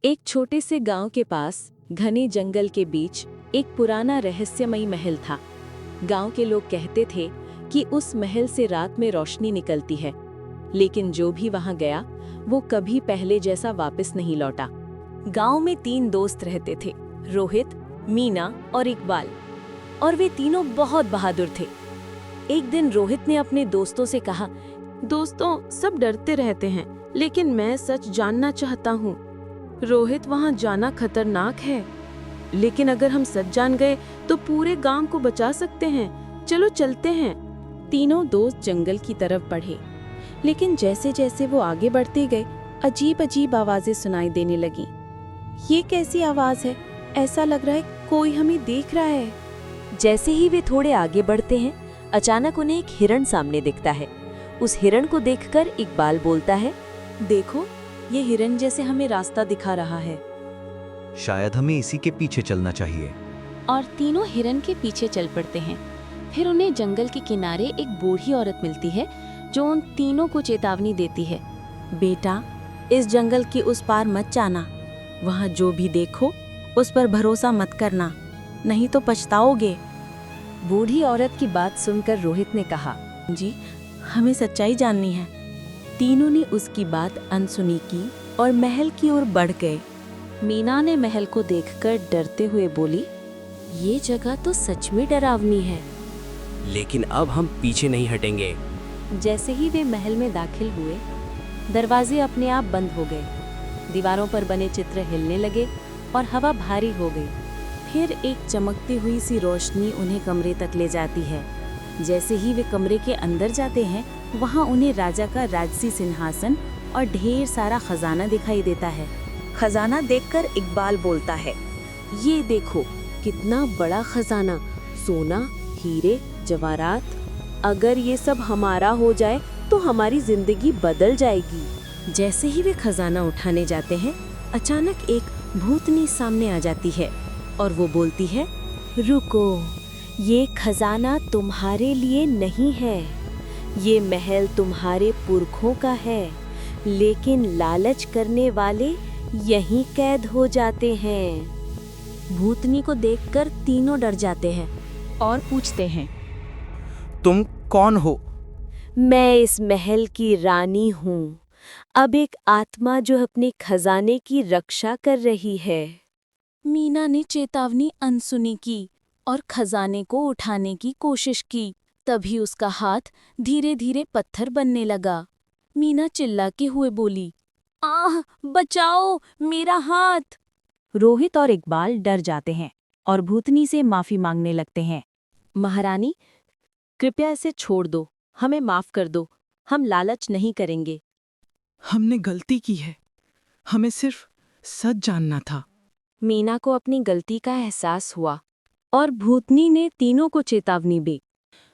एक छोटे से गांव के पास घने जंगल के बीच एक पुराना रहस्यमयी महल था। गांव के लोग कहते थे कि उस महल से रात में रोशनी निकलती है, लेकिन जो भी वहां गया वो कभी पहले जैसा वापस नहीं लौटा। गांव में 3 दोस्त रहते थे, रोहित, मीना और इकबाल, और वे तीनों बहुत बहादुर थे। एक दिन रोहित ने अपने दोस्तों से कहा, दोस्तों, सब डरते रहते हैं, लेकिन मैं सच जानना चाहता हूँ। रोहित, वहाँ जाना खतरनाक है, लेकिन अगर हम सच जान गए तो पूरे गांव को बचा सकते हैं। चलो चलते हैं। तीनों दोस्त जंगल की तरफ बढ़े, लेकिन जैसे जैसे वो आगे बढ़ते गए अजीब अजीब आवाजें सुनाई देने लगीं। ये कैसी आवाज है? ऐसा लग रहा है कोई हमें देख रहा है। जैसे ही वे थोड़े आगे बढ़ते हैं, अचानक उन्हें एक हिरण सामने दिखता है। उस हिरण को देखकर इकबाल बोलता है, देखो, ये हिरण जैसे हमें रास्ता दिखा रहा है। शायद हमें इसी के पीछे चलना चाहिए। और तीनों हिरण के पीछे चल पड़ते हैं। फिर उन्हें जंगल के किनारे एक बूढ़ी औरत मिलती है जो उन तीनों को चेतावनी देती है, बेटा, इस जंगल के उस पार मत जाना। वहाँ जो भी देखो उस पर भरोसा मत करना, नहीं तो पछताओगे। बूढ़ी औरत की बात सुनकर रोहित ने कहा, जी, हमें सच्चाई जाननी है। तीनों ने उसकी बात अनसुनी की और महल की ओर बढ़ गए। मीना ने महल को देखकर डरते हुए बोली, ये जगह तो सच में डरावनी है। लेकिन अब हम पीछे नहीं हटेंगे। जैसे ही वे महल में दाखिल हुए, दरवाजे अपने आप बंद हो गए। दीवारों पर बने चित्र हिलने लगे और हवा भारी हो गई। फिर एक चमकती हुई सी रोशनी उन्हें कमरे तक ले जाती है। जैसे ही वे कमरे के अंदर जाते हैं, वहाँ उन्हें राजा का राजसी सिंहासन और ढेर सारा खजाना दिखाई देता है। खजाना देखकर इकबाल बोलता है, ये देखो, कितना बड़ा खजाना, सोना, हीरे, जवाहरात। अगर ये सब हमारा हो जाए तो हमारी जिंदगी बदल जाएगी। जैसे ही वे खजाना उठाने जाते हैं, अचानक एक भूतनी सामने आ जाती है और वो बोलती है, रुको, ये खजाना तुम्हारे लिए नहीं है। ये महल तुम्हारे पुरखों का है, लेकिन लालच करने वाले यहीं कैद हो जाते हैं। भूतनी को देखकर तीनों डर जाते हैं और पूछते हैं, तुम कौन हो? मैं इस महल की रानी हूँ, अब एक आत्मा जो अपने खजाने की रक्षा कर रही है। मीना ने चेतावनी अनसुनी की और खजाने को उठाने की कोशिश की। तभी उसका हाथ धीरे धीरे पत्थर बनने लगा। मीना चिल्लाते हुए बोली, आह, बचाओ, मेरा हाथ। रोहित और इकबाल डर जाते हैं और भूतनी से माफी मांगने लगते हैं। महारानी, कृपया इसे छोड़ दो, हमें माफ कर दो, हम लालच नहीं करेंगे। हमने गलती की है, हमें सिर्फ सच जानना था। मीना को अपनी गलती का एहसास हुआ और भूतनी ने तीनों को चेतावनी दी,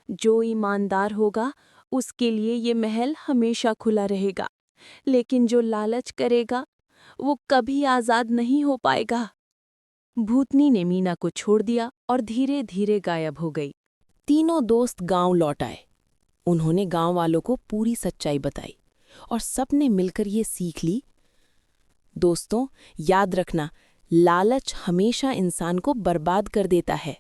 जो ईमानदार होगा उसके लिए ये महल हमेशा खुला रहेगा, लेकिन जो लालच करेगा वो कभी आजाद नहीं हो पाएगा। भूतनी ने मीना को छोड़ दिया और धीरे धीरे गायब हो गई। तीनों दोस्त गांव लौट आए। उन्होंने गांव वालों को पूरी सच्चाई बताई और सबने मिलकर ये सीख ली, दोस्तों, याद रखना, लालच हमेशा इंसान को बर्बाद कर देता है।